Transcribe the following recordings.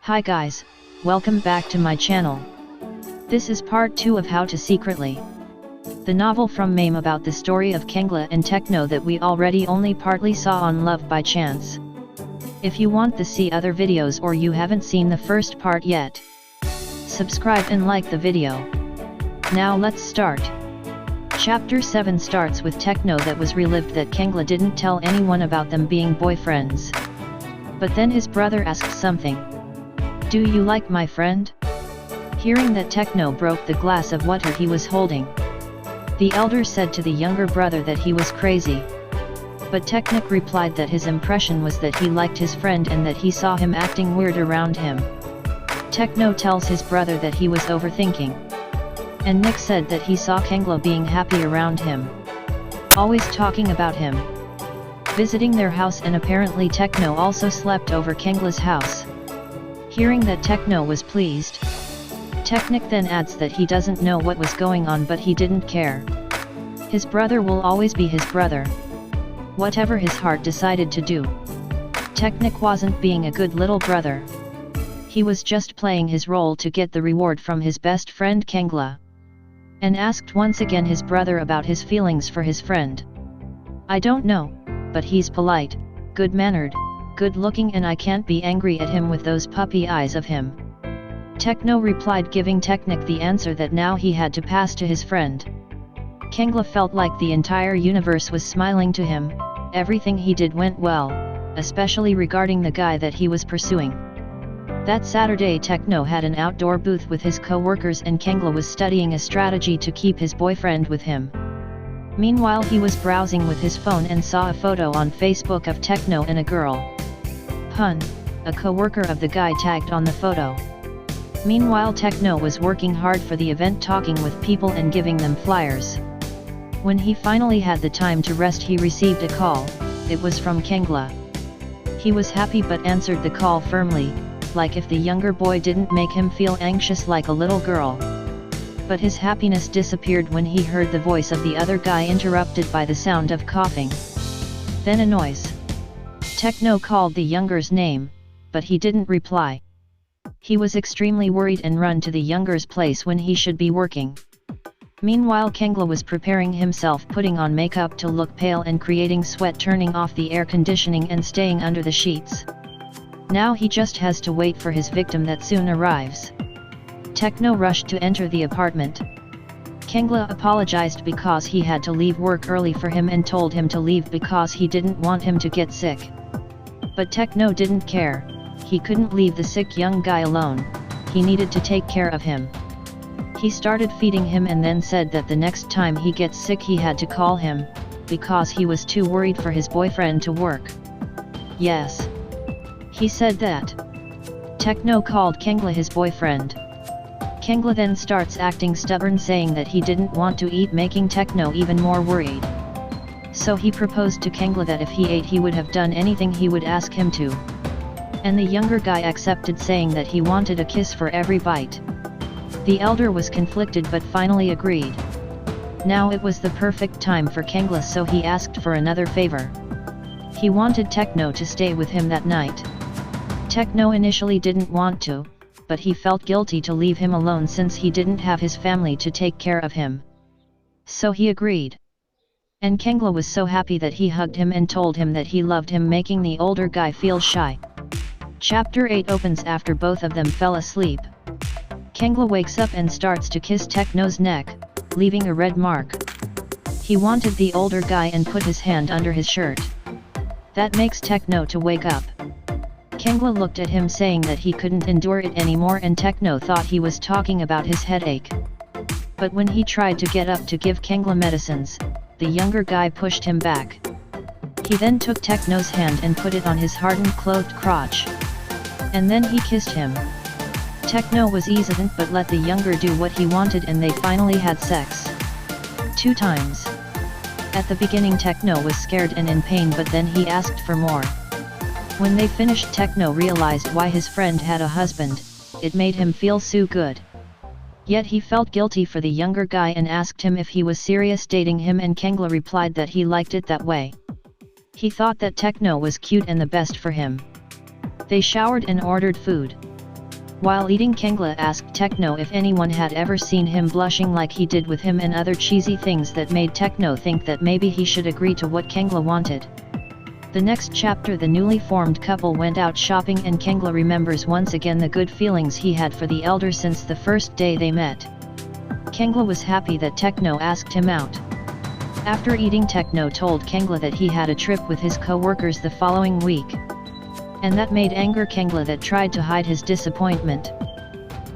Hi guys, welcome back to my channel. This is part 2 of How to Secretly. The novel from Mame about the story of Kengkla and Techno that we already only partly saw on Love by Chance. If you want to see other videos or you haven't seen the first part yet, subscribe and like the video. Now let's start. Chapter 7 starts with Techno that was relieved that Kengkla didn't tell anyone about them being boyfriends. But then his brother asks something. Do you like my friend? Hearing that, Techno broke the glass of water he was holding. The elder said to the younger brother that he was crazy. But Techno replied that his impression was that he liked his friend and that he saw him acting weird around him. Techno tells his brother that he was overthinking. And Nick said that he saw Kengkla being happy around him, always talking about him, visiting their house, and apparently Techno also slept over Kengkla's house. Hearing that, Techno was pleased. Technic then adds that he doesn't know what was going on, but he didn't care. His brother will always be his brother, whatever his heart decided to do. Technic wasn't being a good little brother. He was just playing his role to get the reward from his best friend Kengkla. And asked once again his brother about his feelings for his friend. I don't know, but he's polite, good-mannered, good-looking, and I can't be angry at him with those puppy eyes of him. Techno replied, giving Technic the answer that now he had to pass to his friend. Kengkla felt like the entire universe was smiling to him. Everything he did went well, especially regarding the guy that he was pursuing. That Saturday, Techno had an outdoor booth with his co-workers and Kengkla was studying a strategy to keep his boyfriend with him. Meanwhile, he was browsing with his phone and saw a photo on Facebook of Techno and a girl. Hun, a co-worker of the guy, tagged on the photo. Meanwhile, Techno was working hard for the event, talking with people and giving them flyers. When he finally had the time to rest, he received a call. It was from Kengkla. He was happy but answered the call firmly, like if the younger boy didn't make him feel anxious like a little girl. But his happiness disappeared when he heard the voice of the other guy interrupted by the sound of coughing. Then a noise. Techno called the younger's name, but he didn't reply. He was extremely worried and ran to the younger's place when he should be working. Meanwhile, Kengkla was preparing himself, putting on makeup to look pale and creating sweat, turning off the air conditioning and staying under the sheets. Now he just has to wait for his victim that soon arrives. Techno rushed to enter the apartment. Kengkla apologized because he had to leave work early for him and told him to leave because he didn't want him to get sick. But Techno didn't care. He couldn't leave the sick young guy alone. He needed to take care of him. He started feeding him and then said that the next time he gets sick he had to call him, because he was too worried for his boyfriend to work. Yes. He said that. Techno called Kengkla his boyfriend. Kengkla then starts acting stubborn, saying that he didn't want to eat, making Techno even more worried. So he proposed to Kengkla that if he ate he would have done anything he would ask him to. And the younger guy accepted, saying that he wanted a kiss for every bite. The elder was conflicted but finally agreed. Now it was the perfect time for Kengkla, so he asked for another favor. He wanted Techno to stay with him that night. Techno initially didn't want to, but he felt guilty to leave him alone since he didn't have his family to take care of him. So he agreed. And Kengkla was so happy that he hugged him and told him that he loved him, making the older guy feel shy. Chapter 8 opens after both of them fell asleep. Kengkla wakes up and starts to kiss Techno's neck, leaving a red mark. He wanted the older guy and put his hand under his shirt. That makes Techno to wake up. Kengkla looked at him, saying that he couldn't endure it anymore, and Techno thought he was talking about his headache. But when he tried to get up to give Kengkla medicines, the younger guy pushed him back. He then took Techno's hand and put it on his hardened clothed crotch. And then he kissed him. Techno was hesitant but let the younger do what he wanted, and they finally had sex. 2 times. At the beginning Techno was scared and in pain, but then he asked for more. When they finished, Techno realized why his friend had a husband. It made him feel so good. Yet he felt guilty for the younger guy and asked him if he was serious dating him, and Kengkla replied that he liked it that way. He thought that Techno was cute and the best for him. They showered and ordered food. While eating, Kengkla asked Techno if anyone had ever seen him blushing like he did with him, and other cheesy things that made Techno think that maybe he should agree to what Kengkla wanted. The next chapter, the newly formed couple went out shopping, and Kengkla remembers once again the good feelings he had for the elder since the first day they met. Kengkla was happy that Techno asked him out. After eating, Techno told Kengkla that he had a trip with his co-workers the following week. And that made anger Kengkla, that tried to hide his disappointment.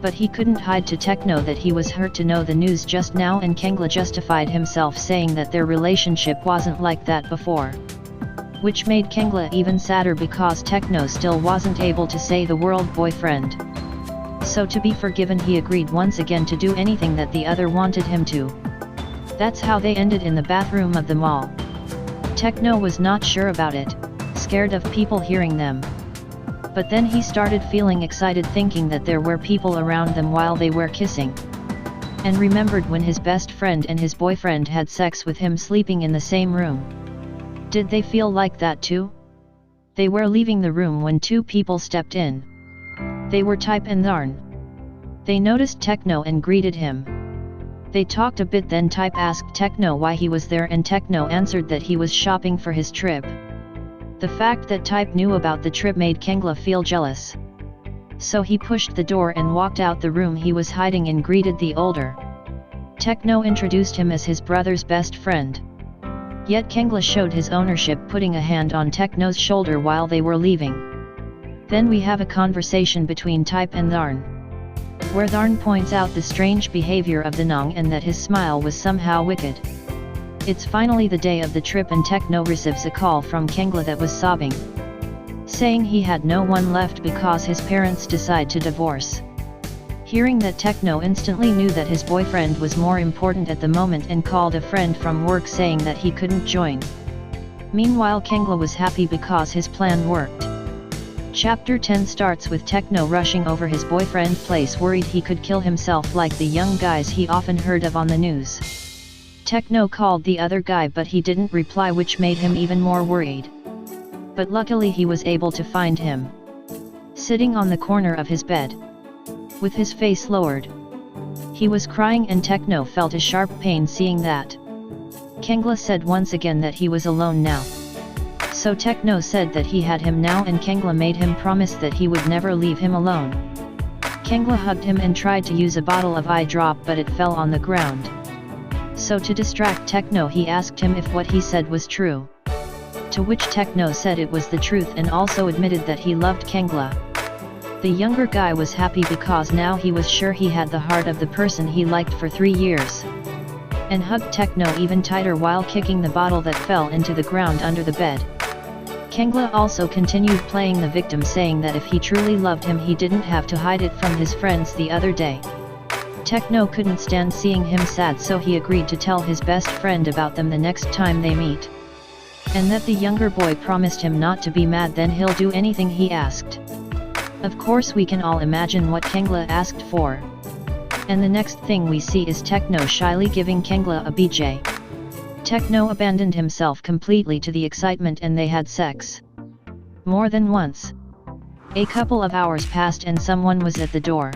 But he couldn't hide to Techno that he was hurt to know the news just now, and Kengkla justified himself saying that their relationship wasn't like that before. Which made Kengkla even sadder because Techno still wasn't able to say the word boyfriend. So to be forgiven, he agreed once again to do anything that the other wanted him to. That's how they ended in the bathroom of the mall. Techno was not sure about it, scared of people hearing them. But then he started feeling excited, thinking that there were people around them while they were kissing. And remembered when his best friend and his boyfriend had sex with him sleeping in the same room. Did they feel like that too? They were leaving the room when two people stepped in. They were Type and Tharn. They noticed Techno and greeted him. They talked a bit, then Type asked Techno why he was there, and Techno answered that he was shopping for his trip. The fact that Type knew about the trip made Kengkla feel jealous. So he pushed the door and walked out the room he was hiding and greeted the older. Techno introduced him as his brother's best friend. Yet Kengkla showed his ownership, putting a hand on Techno's shoulder while they were leaving. Then we have a conversation between Type and Tharn, where Tharn points out the strange behavior of the Nong and that his smile was somehow wicked. It's finally the day of the trip, and Techno receives a call from Kengkla that was sobbing, saying he had no one left because his parents decide to divorce. Hearing that, Techno instantly knew that his boyfriend was more important at the moment and called a friend from work saying that he couldn't join. Meanwhile, Kengkla was happy because his plan worked. Chapter 10 starts with Techno rushing over his boyfriend's place, worried he could kill himself like the young guys he often heard of on the news. Techno called the other guy, but he didn't reply, which made him even more worried. But luckily he was able to find him, sitting on the corner of his bed, with his face lowered. He was crying, and Techno felt a sharp pain seeing that. Kengkla said once again that he was alone now. So Techno said that he had him now, and Kengkla made him promise that he would never leave him alone. Kengkla hugged him and tried to use a bottle of eye drop, but it fell on the ground. So to distract Techno, he asked him if what he said was true. To which Techno said it was the truth, and also admitted that he loved Kengkla. The younger guy was happy because now he was sure he had the heart of the person he liked for 3 years. And hugged Techno even tighter while kicking the bottle that fell into the ground under the bed. Kengkla also continued playing the victim, saying that if he truly loved him, he didn't have to hide it from his friends the other day. Techno couldn't stand seeing him sad, so he agreed to tell his best friend about them the next time they meet. And that the younger boy promised him not to be mad, then he'll do anything he asked. Of course, we can all imagine what Kengkla asked for. And the next thing we see is Techno shyly giving Kengkla a BJ. Techno abandoned himself completely to the excitement, and they had sex. More than once. A couple of hours passed and someone was at the door.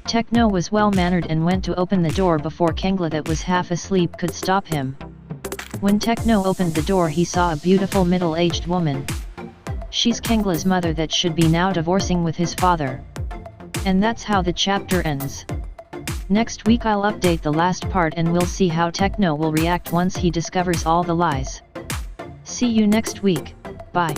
Techno was well-mannered and went to open the door before Kengkla, that was half asleep, could stop him. When Techno opened the door, he saw a beautiful middle-aged woman. She's Kengkla's mother that should be now divorcing with his father. And that's how the chapter ends. Next week I'll update the last part, and we'll see how Techno will react once he discovers all the lies. See you next week, bye.